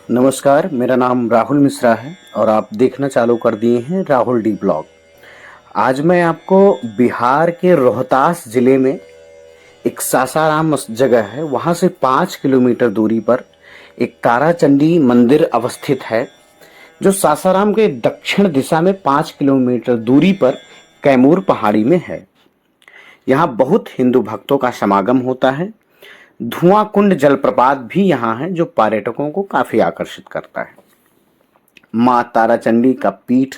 नमस्कार, मेरा नाम राहुल मिश्रा है और आप देखना चालू कर दिए हैं राहुल डी ब्लॉग। आज मैं आपको बिहार के रोहतास जिले में एक सासाराम जगह है, वहाँ से 5 किलोमीटर दूरी पर एक ताराचंडी मंदिर अवस्थित है, जो सासाराम के दक्षिण दिशा में 5 किलोमीटर दूरी पर कैमूर पहाड़ी में है। यहाँ बहुत हिंदू भक्तों का समागम होता है। धुआं कुंड जलप्रपात भी यहाँ है, जो पर्यटकों को काफी आकर्षित करता है। मां ताराचंडी का पीठ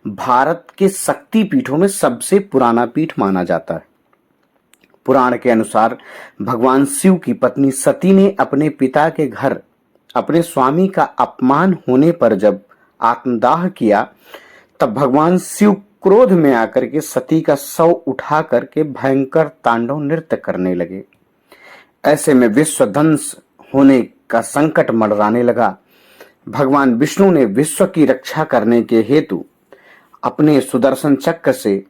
भारत के शक्ति पीठों में सबसे पुराना पीठ माना जाता है। पुराण के अनुसार भगवान शिव की पत्नी सती ने अपने पिता के घर अपने स्वामी का अपमान होने पर जब आत्मदाह किया, तब भगवान शिव क्रोध में आकर के सती का शव उठा करके भयंकर तांडव नृत्य करने लगे। ऐसे में विश्व ध्वंस होने का संकट मंडराने लगा। भगवान विष्णु ने विश्व की रक्षा करने के हेतु अपने सुदर्शन चक्र से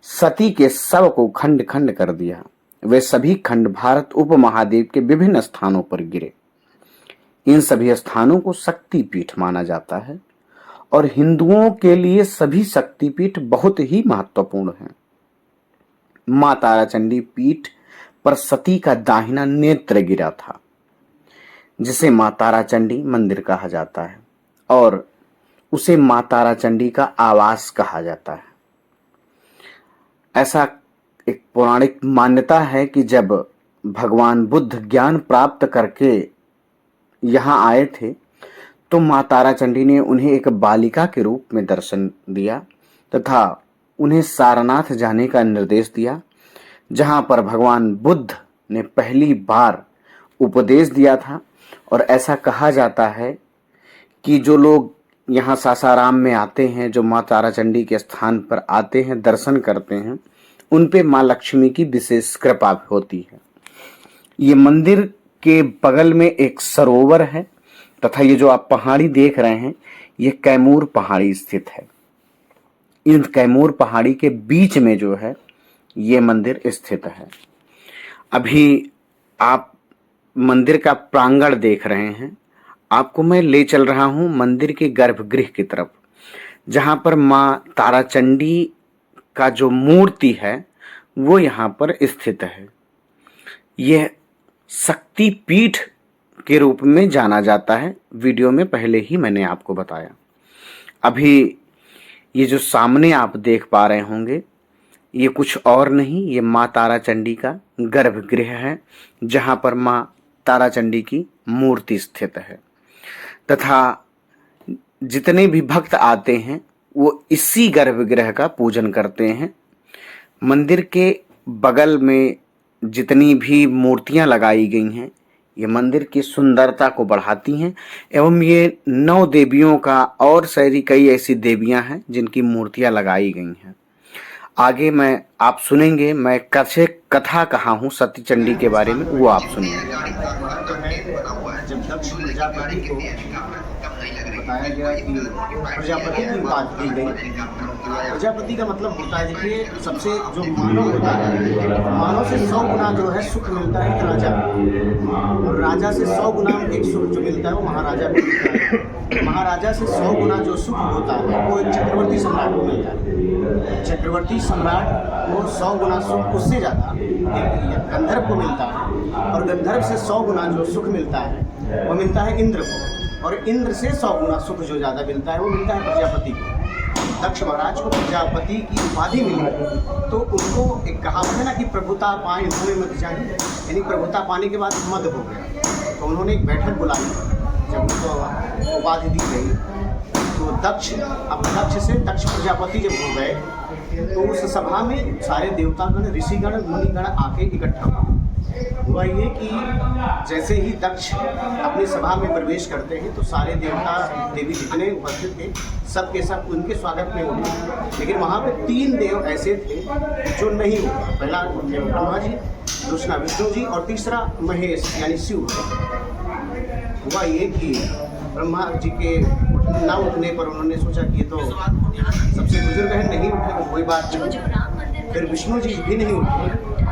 सती के शव को खंड खंड कर दिया। वे सभी खंड भारत उपमहाद्वीप के विभिन्न स्थानों पर गिरे। इन सभी स्थानों को शक्तिपीठ माना जाता है और हिंदुओं के लिए सभी शक्तिपीठ बहुत ही महत्वपूर्ण हैं। मां ताराचंडी पीठ पर सती का दाहिना नेत्र गिरा था, जिसे मां ताराचंडी मंदिर कहा जाता है और उसे मां ताराचंडी का आवास कहा जाता है। ऐसा एक पौराणिक मान्यता है कि जब भगवान बुद्ध ज्ञान प्राप्त करके यहाँ आए थे, तो मां ताराचंडी ने उन्हें एक बालिका के रूप में दर्शन दिया तथा उन्हें सारनाथ जाने का निर्देश दिया, जहां पर भगवान बुद्ध ने पहली बार उपदेश दिया था। और ऐसा कहा जाता है कि जो लोग यहाँ सासाराम में आते हैं, जो मां ताराचंडी के स्थान पर आते हैं, दर्शन करते हैं, उन पे मां लक्ष्मी की विशेष कृपा होती है। ये मंदिर के बगल में एक सरोवर है तथा ये जो आप पहाड़ी देख रहे हैं, ये कैमूर पहाड़ी स्थित है। इन कैमूर पहाड़ी के बीच में जो है ये मंदिर स्थित है। अभी आप मंदिर का प्रांगण देख रहे हैं। आपको मैं ले चल रहा हूं मंदिर के गर्भगृह की तरफ, जहां पर मां ताराचंडी का जो मूर्ति है वो यहाँ पर स्थित है। यह शक्ति पीठ के रूप में जाना जाता है। वीडियो में पहले ही मैंने आपको बताया। अभी ये जो सामने आप देख पा रहे होंगे, ये कुछ और नहीं, ये मां ताराचंडी का गर्भगृह है, जहां पर मां ताराचंडी की मूर्ति स्थित है तथा जितने भी भक्त आते हैं वो इसी गर्भगृह का पूजन करते हैं। मंदिर के बगल में जितनी भी मूर्तियां लगाई गई हैं, ये मंदिर की सुंदरता को बढ़ाती हैं एवं ये 9 देवियों का और सारी कई ऐसी देवियां हैं जिनकी मूर्तियां लगाई गई हैं। आगे आप सुनेंगे, मैं कथा कहा हूँ सती चंडी के बारे में, वो आप सुनिए। जब दक्ष प्रजापति को बताया गया कि प्रजापति की बात की गई। प्रजापति का मतलब होता है, देखिए, सबसे जो मानव होता है, मानव से 100 गुना जो है सुख मिलता है राजा को, और राजा से 100 गुना एक सुख जो मिलता है वो महाराजा को मिलता है। महाराजा से 100 गुना जो सुख होता है वो एक चक्रवर्ती सम्राट को मिलता है। चक्रवर्ती सम्राट को 100 गुना सुख उससे ज़्यादा एक गंधर्व को मिलता है, और गंधर्व से 100 गुना जो सुख मिलता है वो मिलता है इंद्र को, और इंद्र से 100 गुना सुख जो ज़्यादा मिलता है वो मिलता है प्रजापति को। दक्ष महाराज को प्रजापति की उपाधि मिली, तो उनको एक कहावत है ना कि प्रभुता पाए धुएं मत चाहिए, यानी प्रभुता पाने के बाद मद हो गया। तो उन्होंने एक बैठक बुलाई, जब उनको उपाधि दी गई तो दक्ष से दक्ष प्रजापति जब हो गए, तो उस सभा में सारे देवतागण, ऋषिगण, मुनिगण आके इकट्ठा हुआ। ये कि जैसे ही दक्ष अपनी सभा में प्रवेश करते हैं, तो सारे देवता देवी जितने उपस्थित थे सब के सब उनके स्वागत में उठे। लेकिन वहाँ पे 3 देव ऐसे थे जो नहीं हुआ। पहला थे ब्रह्मा जी, दूसरा विष्णु जी, और तीसरा महेश यानी शिव। हुआ ये कि ब्रह्मा जी के ना उठने पर उन्होंने सोचा कि ये तो सबसे बुजुर्ग है, नहीं उठे तो कोई बात नहीं। फिर विष्णु जी भी नहीं उठे,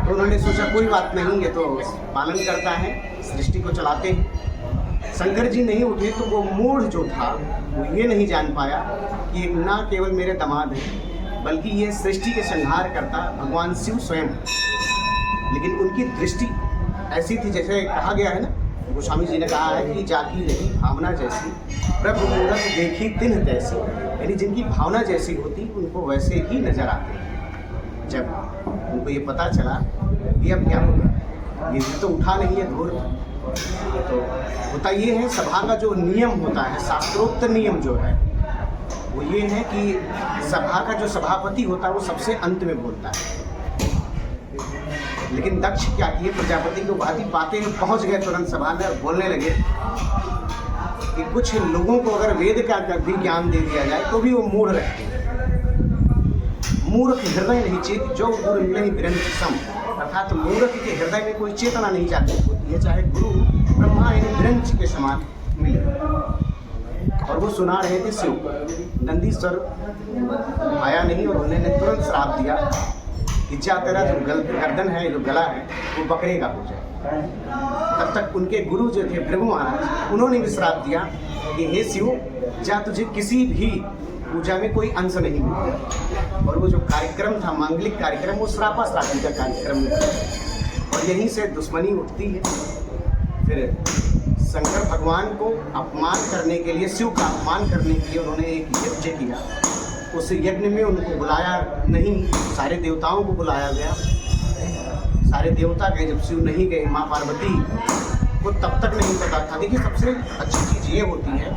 तो उन्होंने सोचा कोई बात नहीं, ये तो पालन करता है, सृष्टि को चलाते हैं। शंकर जी नहीं उठे तो वो मूढ़ जो था वो ये नहीं जान पाया कि ना केवल मेरे दामाद हैं बल्कि ये सृष्टि के संहार करता भगवान शिव स्वयं। लेकिन उनकी दृष्टि ऐसी थी, जैसे कहा गया है ना, गोस्वामी जी ने कहा है कि जाकी रही भावना जैसी प्रभु मूरत देखी तिन्ह तैसी, यानी जिनकी भावना जैसी होती उनको वैसे ही नजर आते हैं। जब उनको ये पता चला कि अब क्या होगा, ये तो उठा नहीं है धूल, तो होता ये है सभा का जो नियम होता है, शास्त्रोक्त नियम जो है वो ये है कि सभा का जो सभापति होता है वो सबसे अंत में बोलता है। लेकिन दक्ष क्या किए, प्रजापति को बात ही पाते ही पहुंच गए तुरंत सभा में और बोलने लगे कि कुछ लोगों को अगर वेद का भी ज्ञान दे दिया जाए तो भी वो मूढ़ रहते हैं। मूर्ख हृदय नहीं चेत जो गुरु मिले विरंच सम, अर्थात मूर्ख के हृदय में कोई चेतना नहीं जागृत होती है, चाहे गुरु ब्रह्मा यानी विरंच के समान मिले। और वो सुना रहे थे शिव। नंदीश्वर आया नहीं और उन्होंने तुरंत श्राप दिया कि जा तेरा जो गर्दन है, जो गला है, वो बकरे का हो जाए। तब तक उनके गुरु जो थे भृगु महाराज, उन्होंने भी श्राप दिया कि हे शिव, जा तुझे किसी भी पूजा में कोई अंश नहीं मिलेगा। और वो जो कार्यक्रम था, मांगलिक कार्यक्रम, वो श्रापा श्रापी का कार्यक्रम था। और यहीं से दुश्मनी उठती है। फिर शंकर भगवान को अपमान करने के लिए, शिव का अपमान करने के लिए उन्होंने एक यज्ञ किया। उस यज्ञ में उनको बुलाया नहीं, सारे देवताओं को बुलाया गया। सारे देवता गए, जब शिव नहीं गए, माँ पार्वती को तब तक नहीं पता था। देखिए, सबसे अच्छी चीज़ ये होती है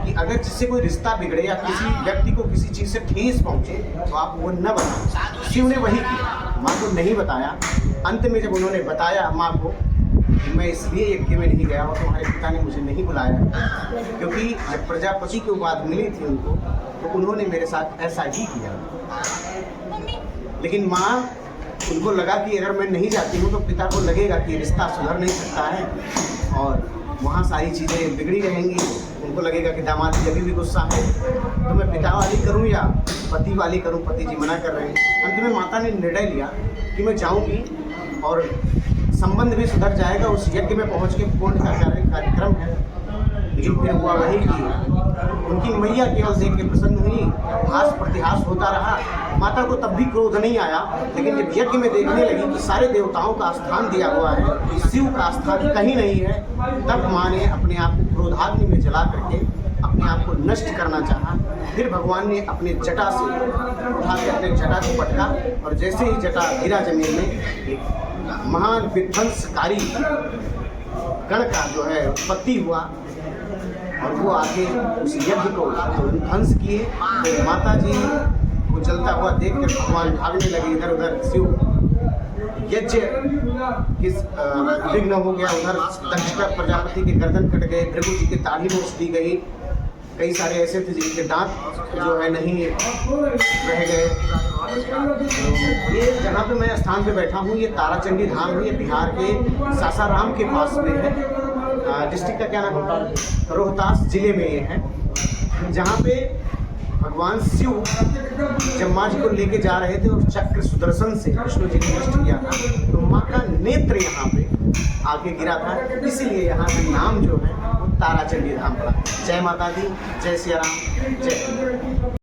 कि अगर जिससे कोई रिश्ता बिगड़े या किसी व्यक्ति को किसी चीज़ से ठेस पहुँचे तो आप वो न बताएं। शिव ने वही किया, माँ को नहीं बताया। अंत में जब उन्होंने बताया माँ को कि मैं इसलिए यज्ञ में नहीं गया और तुम्हारे पिता ने मुझे नहीं बुलाया, क्योंकि जब प्रजापति की बात मिली थी उनको, तो उन्होंने मेरे साथ ऐसा ही किया। लेकिन माँ, उनको लगा कि अगर मैं नहीं जाती हूँ तो पिता को लगेगा कि रिश्ता सुधर नहीं सकता है और वहाँ सारी चीज़ें बिगड़ी रहेंगी। उनको लगेगा कि दामाद जी अभी भी गुस्सा है, तो मैं पिता वाली करूँ या पति वाली करूँ, पति जी मना कर रहे हैं। अंत में माता ने निर्णय लिया कि मैं जाऊँगी और संबंध भी सुधर जाएगा। उस यज्ञ में पहुँच के पूर्ण का कार्यक्रम है। लेकिन फिर हुआ वही कि उनकी मैया केवल देख के प्रसन्न हुई, हास प्रतिहास होता रहा। माता को तब भी क्रोध नहीं आया, लेकिन जब यज्ञ में देखने लगी कि सारे देवताओं का स्थान दिया हुआ है, शिव का स्थान कहीं नहीं है, तब माँ ने अपने आप को क्रोधाग्नि में जला करके अपने आप को नष्ट करना चाहा। फिर भगवान ने अपने जटा से उठा के अपने जटा को पटका और जैसे ही जटा गिरा जमीन में, एक महान विध्वंसकारी गण का जो है उत्पत्ति हुआ और वो आके उस यज्ञ को ध्वंस किए। तो माता जी को जलता हुआ देख कर भगवान भागने लगे इधर उधर। शिव यज्ञ किस विघ्न हो गया, उधर दक्ष का प्रजापति के गर्दन कट गए, भृगु जी की दाढ़ी नोच दी गई। कई सारे ऐसे थे जिनके दांत जो है नहीं रह गए। ये जहाँ पे मैं स्थान पे बैठा हूँ, ये ताराचंडी धाम है। ये बिहार के सासाराम के पास में है। डिस्ट्रिक्ट का क्या नाम होता है, रोहतास जिले में ये है, जहाँ पे भगवान शिव जब माँ जी को लेके जा रहे थे और चक्र सुदर्शन से विष्णु जी ने नष्ट किया था, तो माँ का नेत्र यहाँ पे आके गिरा था। इसीलिए यहाँ का नाम जो है वो ताराचंडी धाम पड़ा। जय माता दी, जय सिया राम, जय।